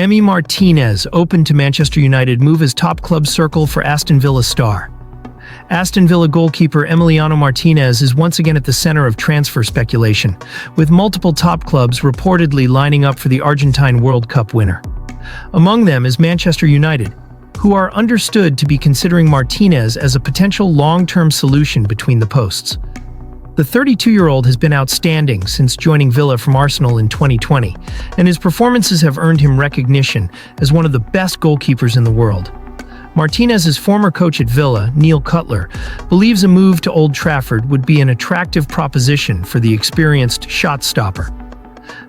Emi Martinez, open to Manchester United, move as top club circle for Aston Villa star. Aston Villa goalkeeper Emiliano Martinez is once again at the center of transfer speculation, with multiple top clubs reportedly lining up for the Argentine World Cup winner. Among them is Manchester United, who are understood to be considering Martinez as a potential long-term solution between the posts. The 32-year-old has been outstanding since joining Villa from Arsenal in 2020, and his performances have earned him recognition as one of the best goalkeepers in the world. Martinez's former coach at Villa, Neil Cutler, believes a move to Old Trafford would be an attractive proposition for the experienced shot stopper.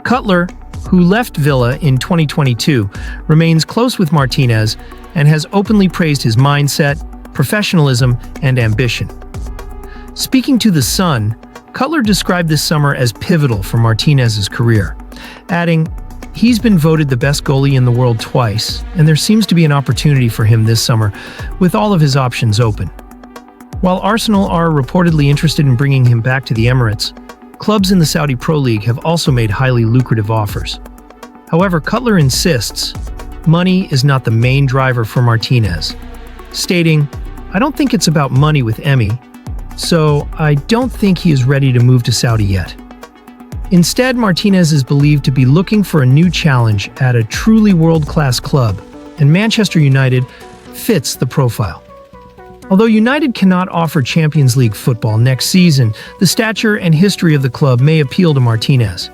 Cutler, who left Villa in 2022, remains close with Martinez and has openly praised his mindset, professionalism, and ambition. Speaking to The Sun, Cutler described this summer as pivotal for Martinez's career, adding, "He's been voted the best goalie in the world twice, and there seems to be an opportunity for him this summer, with all of his options open." While Arsenal are reportedly interested in bringing him back to the Emirates, clubs in the Saudi Pro League have also made highly lucrative offers. However, Cutler insists money is not the main driver for Martinez, stating, "I don't think it's about money with Emi, so I don't think he is ready to move to Saudi yet." Instead, Martinez is believed to be looking for a new challenge at a truly world-class club, and Manchester United fits the profile. Although United cannot offer Champions League football next season, the stature and history of the club may appeal to Martinez.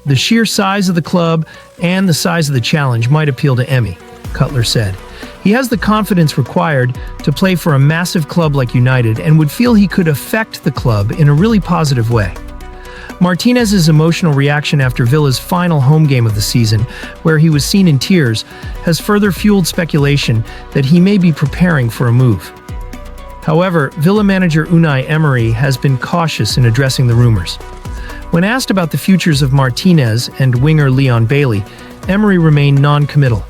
The sheer size of the club and the size of the challenge might appeal to Emi, Cutler said. He has the confidence required to play for a massive club like United and would feel he could affect the club in a really positive way. Martinez's emotional reaction after Villa's final home game of the season, where he was seen in tears, has further fueled speculation that he may be preparing for a move. However, Villa manager Unai Emery has been cautious in addressing the rumors. When asked about the futures of Martinez and winger Leon Bailey, Emery remained non-committal.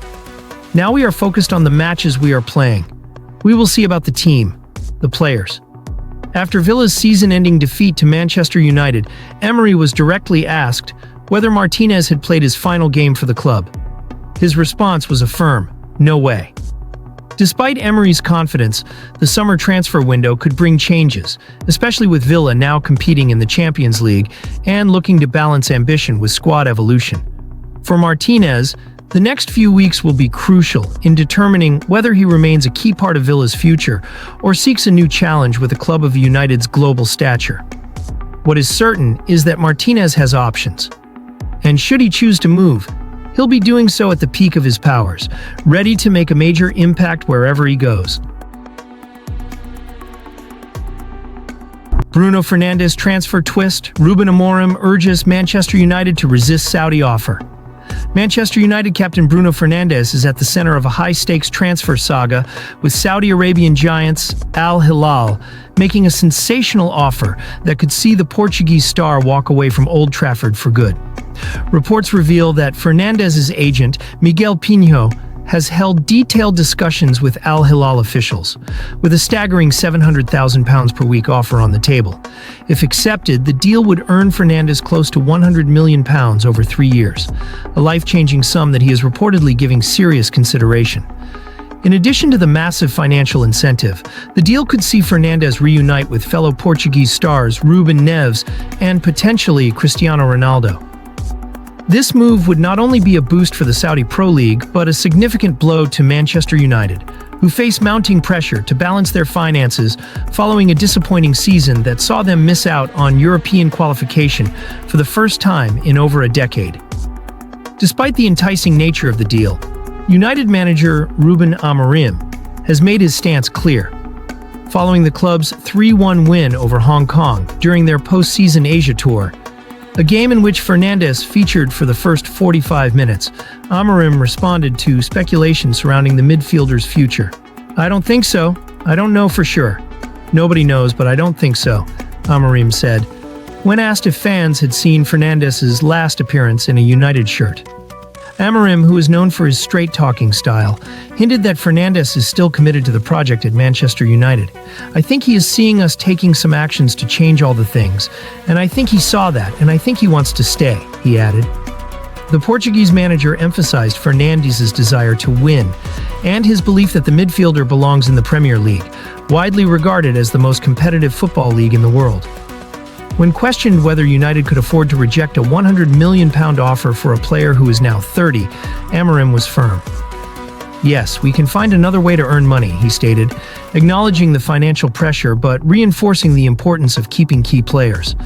"Now we are focused on the matches we are playing. We will see about the team, the players." After Villa's season-ending defeat to Manchester United, Emery was directly asked whether Martinez had played his final game for the club. His response was a firm, "No way." Despite Emery's confidence, the summer transfer window could bring changes, especially with Villa now competing in the Champions League and looking to balance ambition with squad evolution. For Martinez, the next few weeks will be crucial in determining whether he remains a key part of Villa's future or seeks a new challenge with a club of United's global stature. What is certain is that Martinez has options. And should he choose to move, he'll be doing so at the peak of his powers, ready to make a major impact wherever he goes. Bruno Fernandes transfer twist. Ruben Amorim urges Manchester United to resist Saudi offer. Manchester United captain Bruno Fernandes is at the center of a high-stakes transfer saga, with Saudi Arabian giants Al Hilal making a sensational offer that could see the Portuguese star walk away from Old Trafford for good. Reports reveal that Fernandes's agent, Miguel Pinho, has held detailed discussions with Al Hilal officials, with a staggering £700,000 per week offer on the table. If accepted, the deal would earn Fernandes close to £100 million over 3 years, a life-changing sum that he is reportedly giving serious consideration. In addition to the massive financial incentive, the deal could see Fernandes reunite with fellow Portuguese stars Ruben Neves and potentially Cristiano Ronaldo. This move would not only be a boost for the Saudi Pro League, but a significant blow to Manchester United, who face mounting pressure to balance their finances following a disappointing season that saw them miss out on European qualification for the first time in over a decade. Despite the enticing nature of the deal, United manager Ruben Amorim has made his stance clear. Following the club's 3-1 win over Hong Kong during their post-season Asia tour, a game in which Fernandes featured for the first 45 minutes, Amorim responded to speculation surrounding the midfielder's future. "I don't think so. I don't know for sure. Nobody knows, but I don't think so," Amorim said, when asked if fans had seen Fernandes's last appearance in a United shirt. Amorim, who is known for his straight-talking style, hinted that Fernandes is still committed to the project at Manchester United. "I think he is seeing us taking some actions to change all the things, and I think he saw that, and I think he wants to stay," he added. The Portuguese manager emphasized Fernandes's desire to win and his belief that the midfielder belongs in the Premier League, widely regarded as the most competitive football league in the world. When questioned whether United could afford to reject a £100 million offer for a player who is now 30, Amorim was firm. "Yes, we can find another way to earn money," he stated, acknowledging the financial pressure but reinforcing the importance of keeping key players.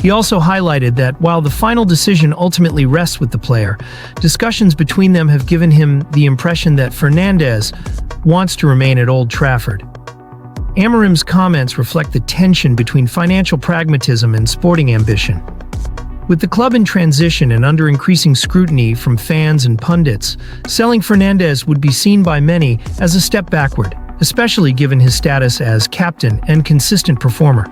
He also highlighted that while the final decision ultimately rests with the player, discussions between them have given him the impression that Fernandes wants to remain at Old Trafford. Amorim's comments reflect the tension between financial pragmatism and sporting ambition. With the club in transition and under increasing scrutiny from fans and pundits, selling Fernandes would be seen by many as a step backward, especially given his status as captain and consistent performer.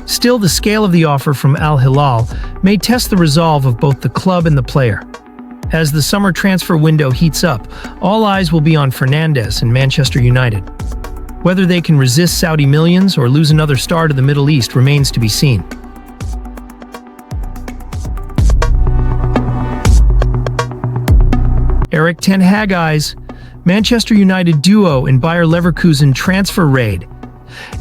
Still, the scale of the offer from Al Hilal may test the resolve of both the club and the player. As the summer transfer window heats up, all eyes will be on Fernandes and Manchester United. Whether they can resist Saudi millions or lose another star to the Middle East remains to be seen. Erik ten Hag eyes Manchester United duo in Bayer Leverkusen transfer raid.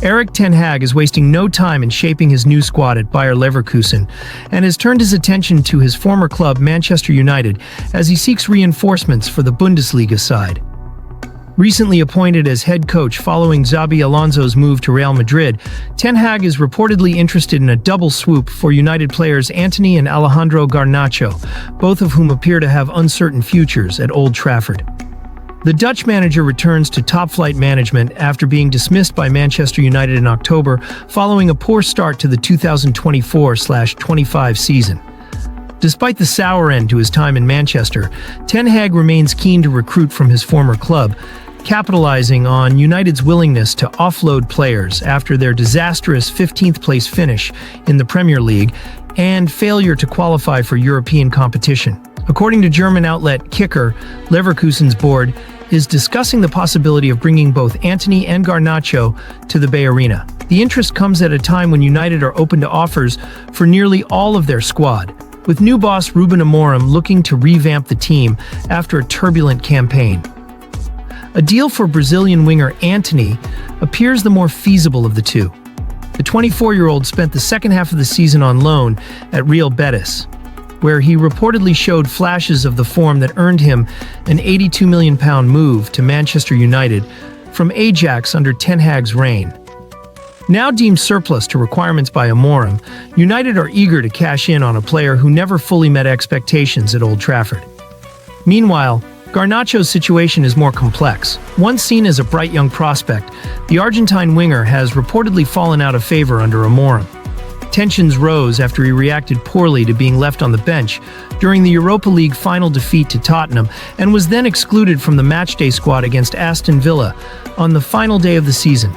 Erik ten Hag is wasting no time in shaping his new squad at Bayer Leverkusen and has turned his attention to his former club Manchester United as he seeks reinforcements for the Bundesliga side. Recently appointed as head coach following Xabi Alonso's move to Real Madrid, Ten Hag is reportedly interested in a double swoop for United players Antony and Alejandro Garnacho, both of whom appear to have uncertain futures at Old Trafford. The Dutch manager returns to top-flight management after being dismissed by Manchester United in October following a poor start to the 2024-25 season. Despite the sour end to his time in Manchester, Ten Hag remains keen to recruit from his former club, capitalizing on United's willingness to offload players after their disastrous 15th-place finish in the Premier League and failure to qualify for European competition. According to German outlet Kicker, Leverkusen's board is discussing the possibility of bringing both Antony and Garnacho to the Bay Arena. The interest comes at a time when United are open to offers for nearly all of their squad, with new boss Ruben Amorim looking to revamp the team after a turbulent campaign. A deal for Brazilian winger Antony appears the more feasible of the two. The 24-year-old spent the second half of the season on loan at Real Betis, where he reportedly showed flashes of the form that earned him an £82 million move to Manchester United from Ajax under Ten Hag's reign. Now deemed surplus to requirements by Amorim, United are eager to cash in on a player who never fully met expectations at Old Trafford. Meanwhile, Garnacho's situation is more complex. Once seen as a bright young prospect, the Argentine winger has reportedly fallen out of favor under Amorim. Tensions rose after he reacted poorly to being left on the bench during the Europa League final defeat to Tottenham and was then excluded from the matchday squad against Aston Villa on the final day of the season.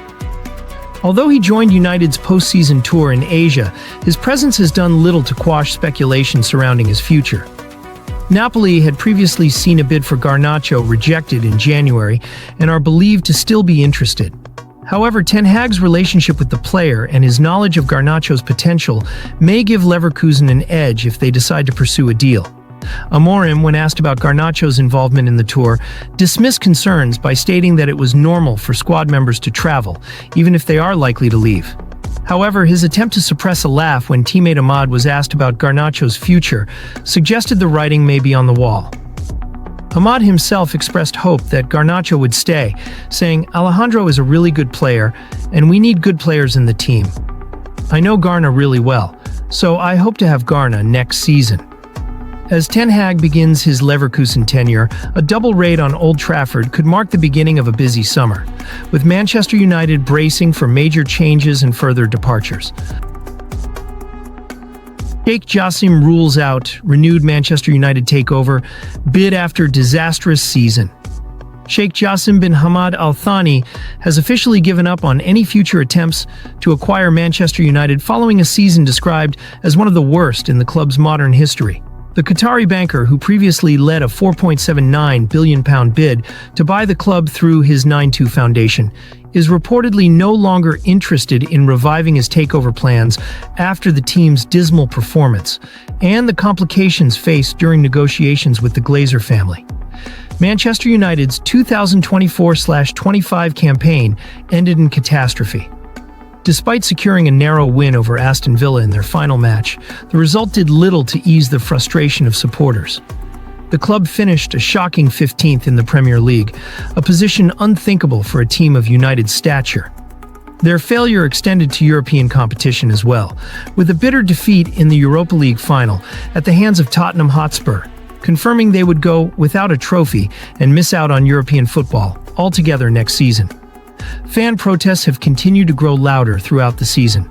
Although he joined United's postseason tour in Asia, his presence has done little to quash speculation surrounding his future. Napoli had previously seen a bid for Garnacho rejected in January and are believed to still be interested. However, Ten Hag's relationship with the player and his knowledge of Garnacho's potential may give Leverkusen an edge if they decide to pursue a deal. Amorim, when asked about Garnacho's involvement in the tour, dismissed concerns by stating that it was normal for squad members to travel, even if they are likely to leave. However, his attempt to suppress a laugh when teammate Ahmad was asked about Garnacho's future suggested the writing may be on the wall. Ahmad himself expressed hope that Garnacho would stay, saying, "Alejandro is a really good player, and we need good players in the team. I know Garna really well, so I hope to have Garna next season." As Ten Hag begins his Leverkusen tenure, a double raid on Old Trafford could mark the beginning of a busy summer, with Manchester United bracing for major changes and further departures. Sheikh Jassim rules out renewed Manchester United takeover bid after disastrous season. Sheikh Jassim bin Hamad Al Thani has officially given up on any future attempts to acquire Manchester United following a season described as one of the worst in the club's modern history. The Qatari banker, who previously led a £4.79 billion bid to buy the club through his 9-2 foundation, is reportedly no longer interested in reviving his takeover plans after the team's dismal performance and the complications faced during negotiations with the Glazer family. Manchester United's 2024-25 campaign ended in catastrophe. Despite securing a narrow win over Aston Villa in their final match, the result did little to ease the frustration of supporters. The club finished a shocking 15th in the Premier League, a position unthinkable for a team of United's stature. Their failure extended to European competition as well, with a bitter defeat in the Europa League final at the hands of Tottenham Hotspur, confirming they would go without a trophy and miss out on European football altogether next season. Fan protests have continued to grow louder throughout the season.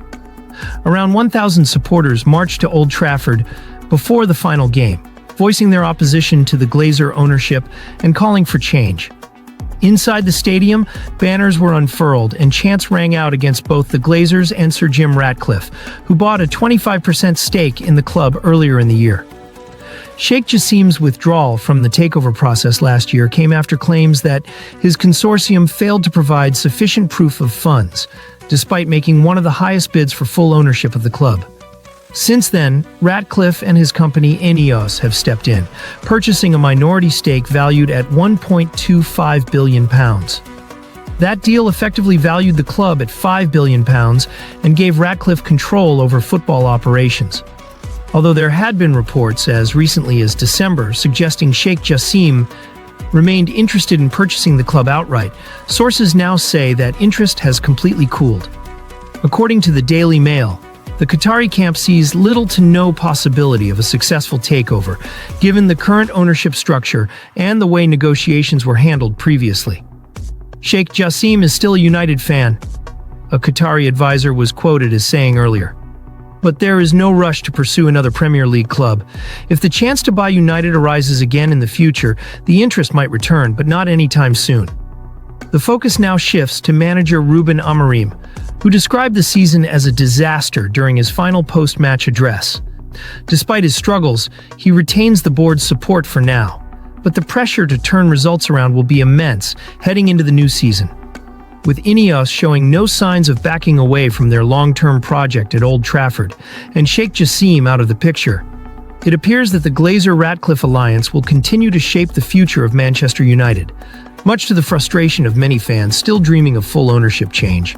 Around 1,000 supporters marched to Old Trafford before the final game, voicing their opposition to the Glazer ownership and calling for change. Inside the stadium, banners were unfurled and chants rang out against both the Glazers and Sir Jim Ratcliffe, who bought a 25% stake in the club earlier in the year. Sheikh Jassim's withdrawal from the takeover process last year came after claims that his consortium failed to provide sufficient proof of funds, despite making one of the highest bids for full ownership of the club. Since then, Ratcliffe and his company Ineos have stepped in, purchasing a minority stake valued at £1.25 billion. That deal effectively valued the club at £5 billion and gave Ratcliffe control over football operations. Although there had been reports as recently as December suggesting Sheikh Jassim remained interested in purchasing the club outright, sources now say that interest has completely cooled. According to the Daily Mail, the Qatari camp sees little to no possibility of a successful takeover, given the current ownership structure and the way negotiations were handled previously. Sheikh Jassim is still a United fan, a Qatari advisor was quoted as saying earlier. But there is no rush to pursue another Premier League club. If the chance to buy United arises again in the future, the interest might return, but not anytime soon. The focus now shifts to manager Ruben Amorim, who described the season as a disaster during his final post-match address. Despite his struggles, he retains the board's support for now, but the pressure to turn results around will be immense heading into the new season. With Ineos showing no signs of backing away from their long-term project at Old Trafford and Sheikh Jassim out of the picture, it appears that the Glazer-Ratcliffe alliance will continue to shape the future of Manchester United, much to the frustration of many fans still dreaming of full ownership change.